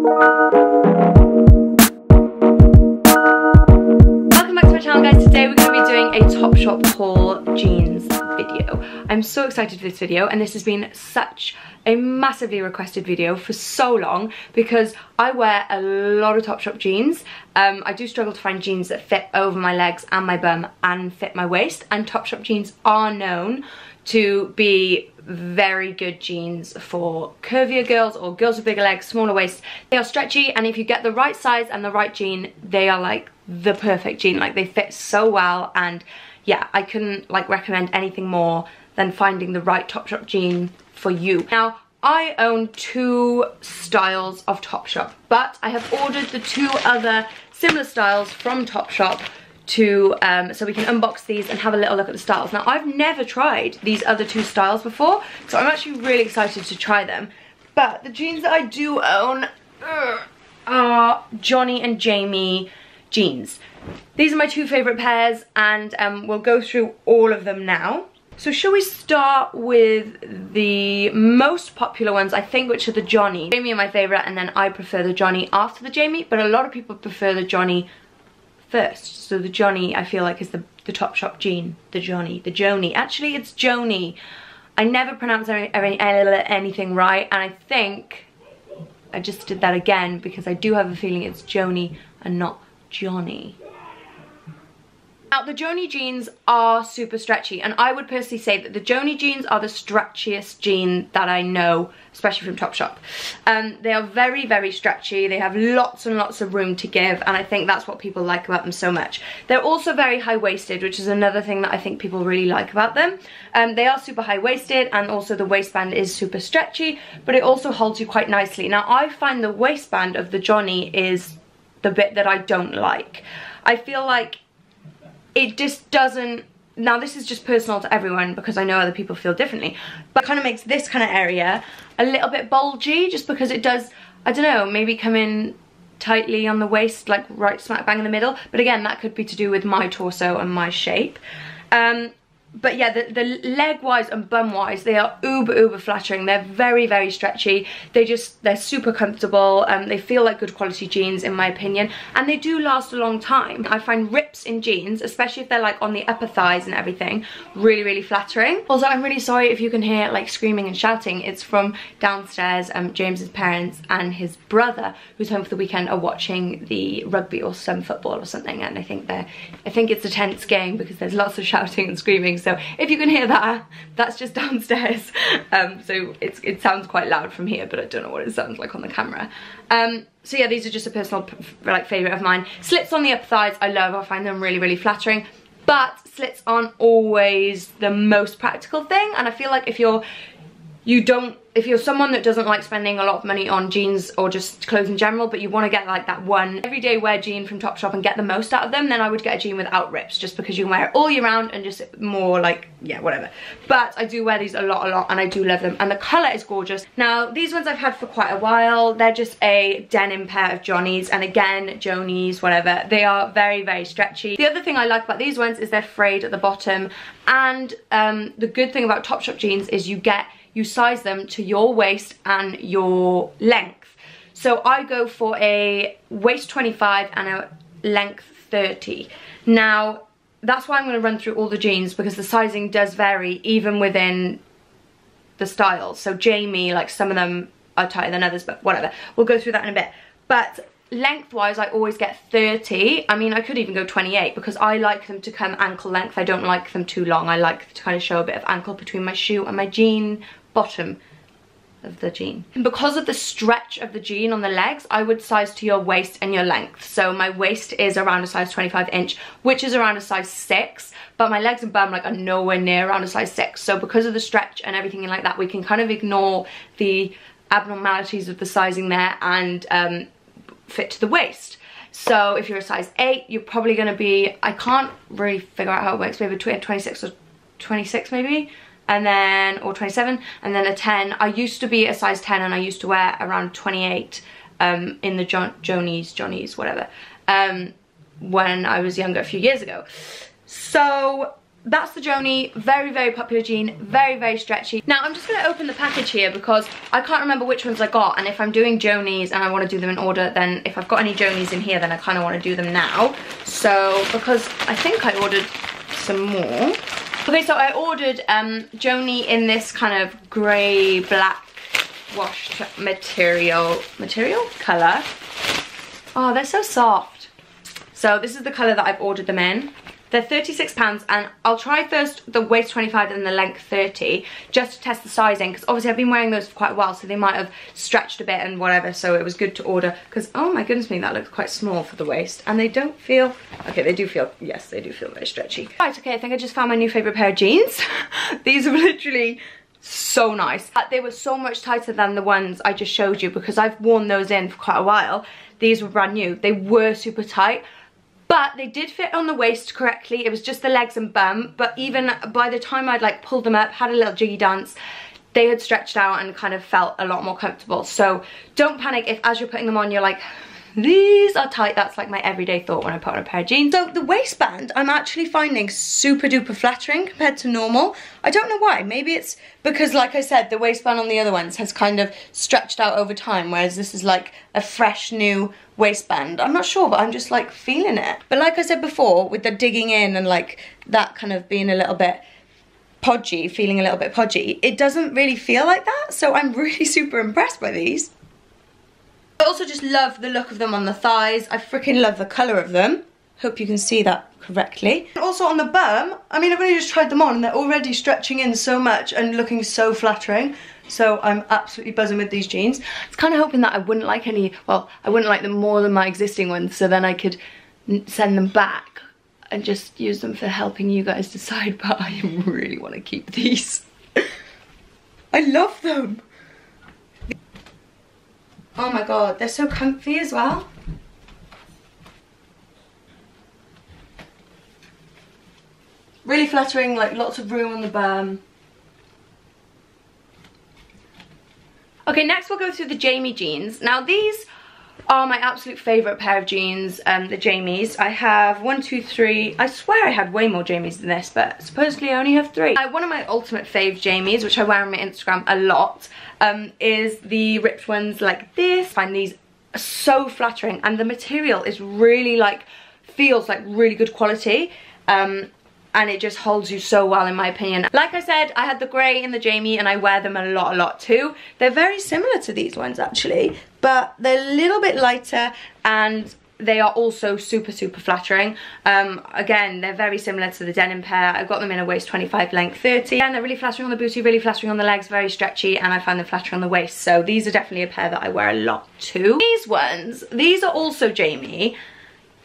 Welcome back to my channel, guys. Today we're going to be doing a Topshop haul jeans video. I'm so excited for this video, and this has been such a massively requested video for so long because I wear a lot of Topshop jeans. I do struggle to find jeans that fit over my legs and my bum and fit my waist, and Topshop jeans are known to be very good jeans for curvier girls or girls with bigger legs, smaller waists. They are stretchy, and if you get the right size and the right jean, they are like the perfect jean. Like, they fit so well, and yeah, I couldn't like recommend anything more than finding the right Topshop jean for you. Now, I own 2 styles of Topshop, but I have ordered the 2 other similar styles from Topshop to so we can unbox these and have a little look at the styles. Now, I've never tried these other 2 styles before, so I'm actually really excited to try them. But the jeans that I do own are Joni and Jamie jeans. These are my 2 favorite pairs, and we'll go through all of them now. So shall we start with the most popular ones, I think, which are the Joni. Jamie are my favorite, and then I prefer the Joni after the Jamie, but a lot of people prefer the Joni first. So the Joni, I feel like, is the Topshop jean. The Joni. Actually, it's Joni. I never pronounce anything right, and I think I just did that again because I do have a feeling it's Joni and not Johnny. Now, the Joni jeans are super stretchy, and I would personally say that the Joni jeans are the stretchiest jean that I know, especially from Topshop. They are very, very stretchy. They have lots and lots of room to give, and I think that's what people like about them so much. They're also very high-waisted, which is another thing that I think people really like about them. They are super high-waisted, and also the waistband is super stretchy, but it also holds you quite nicely. Now, I find the waistband of the Joni is the bit that I don't like. I feel like it just doesn't, now this is just personal to everyone because I know other people feel differently, but it kind of makes this kind of area a little bit bulgy just because it does, I don't know, maybe come in tightly on the waist, like right smack bang in the middle. But again, that could be to do with my torso and my shape. But yeah, the leg wise and bum wise, they are uber flattering. They're very, very stretchy. They're super comfortable. They feel like good quality jeans in my opinion, and they do last a long time. I find rips in jeans, especially if they're like on the upper thighs and everything, really, really flattering. Also, I'm really sorry if you can hear like screaming and shouting. It's from downstairs. James's parents and his brother, who's home for the weekend, are watching the rugby or some football or something, and I think it's a tense game because there's lots of shouting and screaming. So if you can hear that, that's just downstairs. So it sounds quite loud from here, but I don't know what it sounds like on the camera. So yeah, these are just a personal like favourite of mine. Slits on the upper thighs, I love. I find them really, really flattering. But slits aren't always the most practical thing, and I feel like if you're someone that doesn't like spending a lot of money on jeans or just clothes in general, but you want to get like that one everyday wear jean from Topshop and get the most out of them, then I would get a jean without rips, just because you can wear it all year round and just more like, yeah, whatever. But I do wear these a lot, and I do love them, and the colour is gorgeous. Now, these ones I've had for quite a while. They're just a denim pair of Johnnies, and again, Jonies, whatever. They are very, very stretchy. The other thing I like about these ones is they're frayed at the bottom, and the good thing about Topshop jeans is you size them to your waist and your length. So I go for a waist 25 and a length 30. Now, that's why I'm going to run through all the jeans, because the sizing does vary even within the styles. So Jamie, like, some of them are tighter than others, but whatever. We'll go through that in a bit. But lengthwise, I always get 30. I mean, I could even go 28 because I like them to come ankle length. I don't like them too long. I like to kind of show a bit of ankle between my shoe and my jean bottom of the jean. And because of the stretch of the jean on the legs, I would size to your waist and your length. So my waist is around a size 25 inch, which is around a size 6, but my legs and bum like are nowhere near around a size 6. So because of the stretch and everything like that, we can kind of ignore the abnormalities of the sizing there and fit to the waist. So if you're a size 8, you're probably going to be, I can't really figure out how it works, maybe 26 or 26 maybe, and then, or 27, and then a 10. I used to be a size 10 and I used to wear around 28 in the Jonies, whatever, when I was younger a few years ago. So that's the Joni, very, very popular jean, very, very stretchy. Now, I'm just gonna open the package here because I can't remember which ones I got, and if I'm doing Jonis and I wanna do them in order, then if I've got any Jonis in here, then I kinda wanna do them now. So, because I think I ordered some more. Okay, so I ordered Joni in this kind of grey, black washed material colour. Oh, they're so soft. So this is the colour that I've ordered them in. They're £36, and I'll try first the waist 25 and the length 30 just to test the sizing, because obviously I've been wearing those for quite a while, so they might have stretched a bit and whatever, so it was good to order, because oh my goodness me, that looks quite small for the waist, and they don't feel, okay, they do feel, yes, they do feel very stretchy. Right, okay, I think I just found my new favourite pair of jeans. These are literally so nice. They were so much tighter than the ones I just showed you, because I've worn those in for quite a while. These were brand new. They were super tight, but they did fit on the waist correctly. It was just the legs and bum, but even by the time I'd like pulled them up, had a little jiggy dance, they had stretched out and kind of felt a lot more comfortable. So don't panic if as you're putting them on you're like, these are tight. That's like my everyday thought when I put on a pair of jeans. So the waistband I'm actually finding super duper flattering compared to normal. I don't know why. Maybe it's because, like I said, the waistband on the other ones has kind of stretched out over time, whereas this is like a fresh new waistband. I'm not sure, but I'm just like feeling it. But like I said before, with the digging in and like that kind of being a little bit podgy, feeling a little bit podgy, it doesn't really feel like that. So I'm really super impressed by these. I also just love the look of them on the thighs. I freaking love the colour of them. Hope you can see that correctly. And also on the bum, I mean, I've only just tried them on and they're already stretching in so much and looking so flattering. So I'm absolutely buzzing with these jeans. I was kind of hoping that I wouldn't like any, well, I wouldn't like them more than my existing ones, so then I could send them back and just use them for helping you guys decide, but I really want to keep these. I love them. Oh my god, they're so comfy as well. Really flattering, like lots of room on the bum. Okay, next we'll go through the Jamie jeans. Now these are my absolute favourite pair of jeans, the Jamies. I have 1, 2, 3. I swear I had way more Jamies than this, but supposedly I only have 3. One of my ultimate fave Jamies, which I wear on my Instagram a lot, is the ripped ones like this. I find these so flattering, and the material is really like, feels like really good quality. And it just holds you so well, in my opinion. Like I said, I had the grey and the Jamie, and I wear them a lot too. They're very similar to these ones actually, but they're a little bit lighter, and they are also super flattering. Again, they're very similar to the denim pair. I've got them in a waist 25, length 30, and they're really flattering on the booty, really flattering on the legs, very stretchy, and I find them flattering on the waist. So these are definitely a pair that I wear a lot too. These ones, these are also Jamie.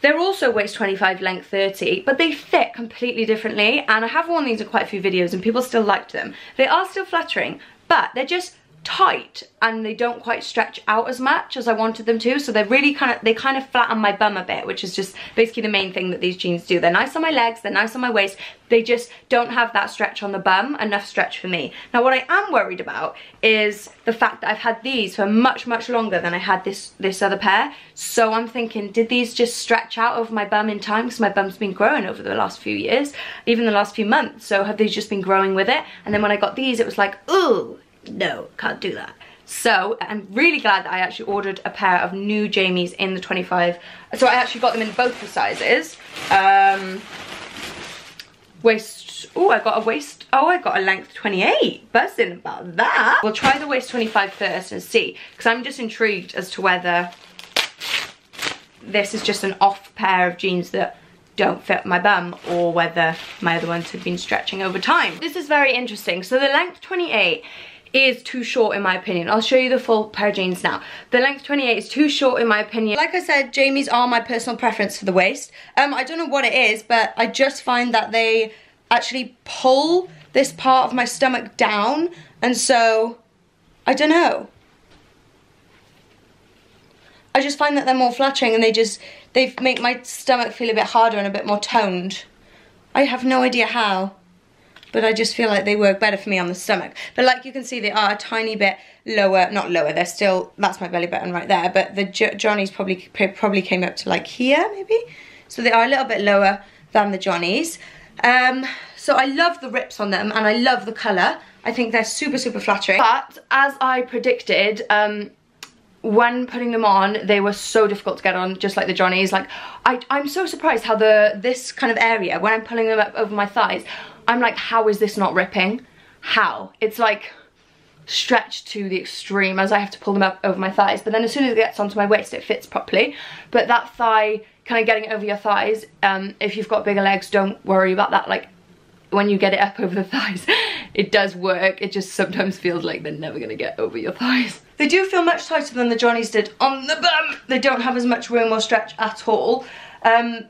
They're also waist 25, length 30, but they fit completely differently, and I have worn these in quite a few videos and people still liked them. They are still flattering, but they're just tight and they don't quite stretch out as much as I wanted them to, so they're really they kind of flatten my bum a bit, which is just basically the main thing that these jeans do. They're nice on my legs, they're nice on my waist, they just don't have that stretch on the bum, enough stretch for me. Now what I am worried about is the fact that I've had these for much longer than I had this other pair, so I'm thinking, did these just stretch out over my bum in time, because my bum's been growing over the last few years, even the last few months, so have these just been growing with it? And then when I got these, it was like, ooh, no, can't do that. So I'm really glad that I actually ordered a pair of new Jamies in the 25. So I actually got them in both the sizes. Waist, oh, I got a waist, oh, I got a length 28. Buzzing about that. We'll try the waist 25 first and see, because I'm just intrigued as to whether this is just an off pair of jeans that don't fit my bum, or whether my other ones have been stretching over time. This is very interesting. So the length 28 is too short in my opinion. I'll show you the full pair of jeans now. The length 28 is too short in my opinion. Like I said, Jamies are my personal preference for the waist. I don't know what it is, but I just find that they actually pull this part of my stomach down, and so I don't know. I just find that they're more flattering, and they make my stomach feel a bit harder and a bit more toned. I have no idea how, but I just feel like they work better for me on the stomach. But like you can see, they are a tiny bit lower, not lower, they're still, that's my belly button right there, but the Johnnies probably came up to like here maybe. So they are a little bit lower than the Johnnies. So So I love the rips on them and I love the colour. I think they're super, super flattering. But as I predicted, when putting them on, they were so difficult to get on, just like the Johnnies. Like, I'm so surprised how this kind of area, when I'm pulling them up over my thighs, I'm like, how is this not ripping? How? It's like stretched to the extreme as I have to pull them up over my thighs. But then as soon as it gets onto my waist, it fits properly. But that thigh, kind of getting it over your thighs, if you've got bigger legs, don't worry about that. Like, when you get it up over the thighs, it does work. It just sometimes feels like they're never gonna get over your thighs. They do feel much tighter than the Johnnies did on the bum. They don't have as much room or stretch at all. They're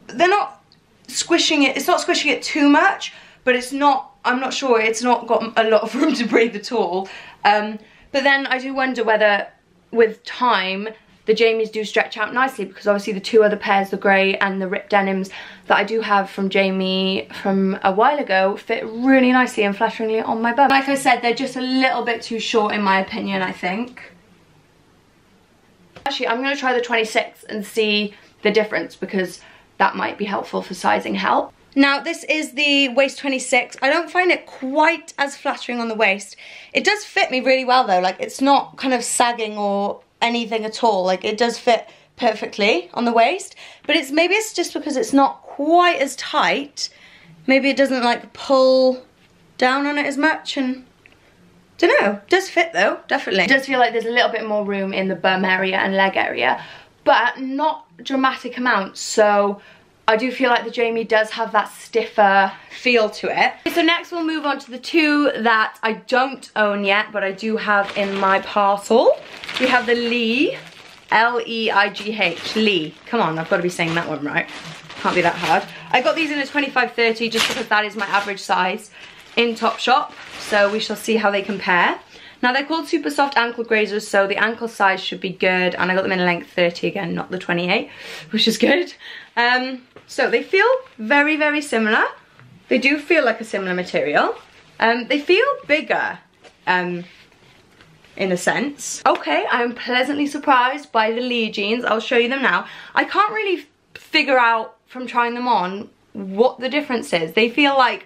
not squishing it, it's not squishing it too much, but it's not, I'm not sure, it's not got a lot of room to breathe at all. But then I do wonder whether with time, the Jamies do stretch out nicely, because obviously the two other pairs, the grey and the ripped denims that I do have from Jamie from a while ago, fit really nicely and flatteringly on my bum. Like I said, they're just a little bit too short in my opinion, I think. Actually, I'm going to try the 26 and see the difference, because that might be helpful for sizing help. Now this is the waist 26. I don't find it quite as flattering on the waist. It does fit me really well though, like it's not kind of sagging or anything at all. Like, it does fit perfectly on the waist, but maybe it's just because it's not quite as tight. Maybe it doesn't like pull down on it as much, and don't know. It does fit though, definitely. It does feel like there's a little bit more room in the bum area and leg area, but not dramatic amounts. So I do feel like the Jamie does have that stiffer feel to it. Okay, so next we'll move on to the two that I don't own yet, but I do have in my parcel. We have the Lee, L-E-I-G-H, Lee. Come on, I've got to be saying that one right. Can't be that hard. I got these in a 25-30 just because that is my average size in Topshop. So we shall see how they compare. Now they're called super soft ankle grazers, so the ankle size should be good. And I got them in a length 30 again, not the 28, which is good. So they feel very, very similar. They do feel like a similar material. They feel bigger, in a sense. Okay, I'm pleasantly surprised by the Lee jeans. I'll show you them now. I can't really figure out from trying them on what the difference is. They feel like,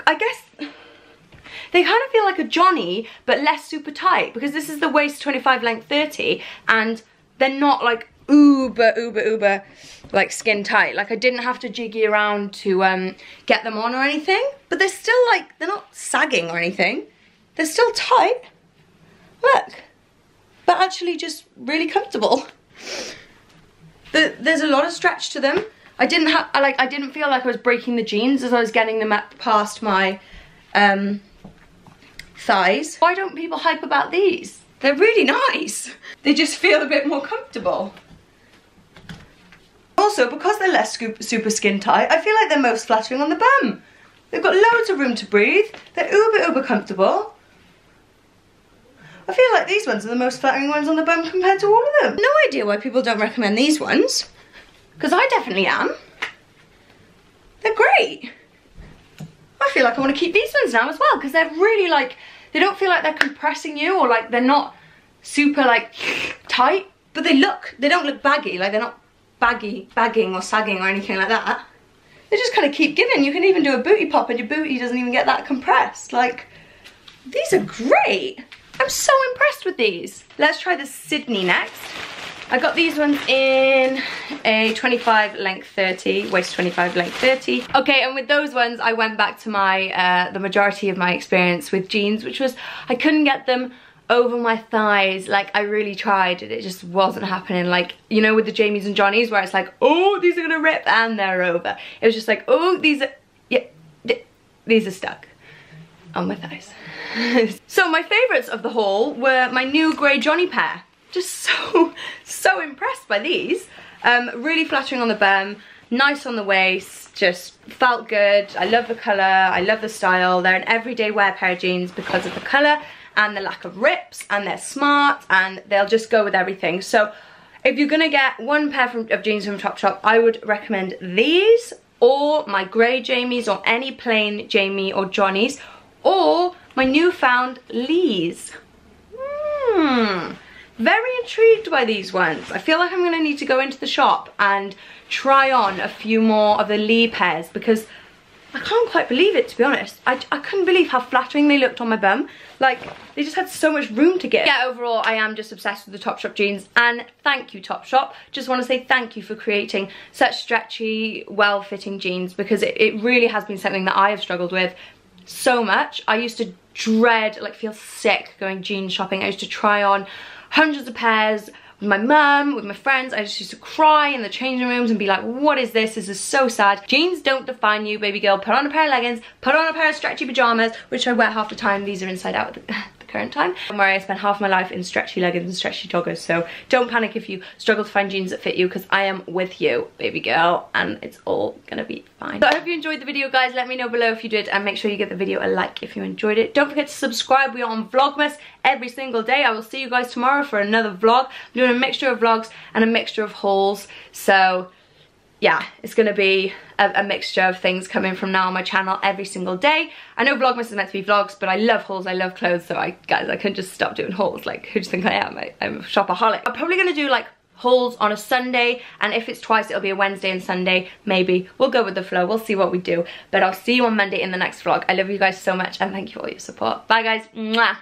I guess, they kind of feel like a Joni, but less super tight, because this is the waist 25 length 30, and they're not like uber like skin tight. Like, I didn't have to jiggy around to get them on or anything, but they're still like, they're not sagging or anything. They're still tight. Look, but actually just really comfortable. There's a lot of stretch to them. I didn't feel like I was breaking the jeans as I was getting them up past my thighs. Why don't people hype about these? They're really nice. They just feel a bit more comfortable. Also, because they're less super skin tight, I feel like they're most flattering on the bum. They've got loads of room to breathe. They're uber comfortable. I feel like these ones are the most flattering ones on the bum compared to all of them. No idea why people don't recommend these ones, because I definitely am. They're great. I feel like I want to keep these ones now as well, because they're really like, they don't feel like they're compressing you, or like they're not super like tight, but they don't look baggy. Like, they're not bagging or sagging or anything like that. They just kind of keep giving. You can even do a booty pop and your booty doesn't even get that compressed. Like, these are great. I'm so impressed with these. Let's try the Sydney next. I got these ones in a 25 length 30, waist 25 length 30. Okay, and with those ones, I went back to my, the majority of my experience with jeans, which was, I couldn't get them over my thighs. Like, I really tried and it just wasn't happening. Like, you know, with the Jamies and Johnnies, where it's like, oh, these are gonna rip, and they're over. It was just like, oh, these are, yeah, these are stuck on my thighs. So my favourites of the haul were my new grey Joni pair. Just so impressed by these. Really flattering on the bum, nice on the waist, just felt good. I love the colour, I love the style. They're an everyday wear pair of jeans because of the colour and the lack of rips, and they're smart and they'll just go with everything. So if you're gonna get one pair of jeans from Topshop, I would recommend these, or my grey Jamies, or any plain Jamie or Johnnies, or my newfound Lees. Very intrigued by these ones. I feel like I'm gonna need to go into the shop and try on a few more of the Lee pairs, because I can't quite believe it, to be honest. I couldn't believe how flattering they looked on my bum. Like, they just had so much room to give. Yeah, overall, I am just obsessed with the Topshop jeans, and thank you, Topshop. Just want to say thank you for creating such stretchy, well-fitting jeans, because it really has been something that I have struggled with so much. I used to dread, like, feel sick going jean shopping. I used to try on hundreds of pairs with my mum, with my friends. I just used to cry in the changing rooms and be like, what is this? This is so sad. Jeans don't define you, baby girl. Put on a pair of leggings, put on a pair of stretchy pajamas, which I wear half the time. These are inside out at the current time, where I spend half my life in stretchy leggings and stretchy joggers. So don't panic if you struggle to find jeans that fit you, because I am with you, baby girl, and it's all gonna be fine. So I hope you enjoyed the video, guys. Let me know below if you did, and make sure you give the video a like if you enjoyed it. Don't forget to subscribe. We are on Vlogmas every single day. I will see you guys tomorrow for another vlog. I'm doing a mixture of vlogs and a mixture of hauls, so yeah, it's gonna be a mixture of things coming from now on my channel every single day. I know Vlogmas is meant to be vlogs, but I love hauls, I love clothes, so guys, I couldn't just stop doing hauls. Like, who do you think I am? I'm a shopaholic. I'm probably gonna do like hauls on a Sunday, and if it's twice, it'll be a Wednesday and Sunday, maybe. We'll go with the flow, we'll see what we do. But I'll see you on Monday in the next vlog. I love you guys so much, and thank you for all your support. Bye, guys. Mwah.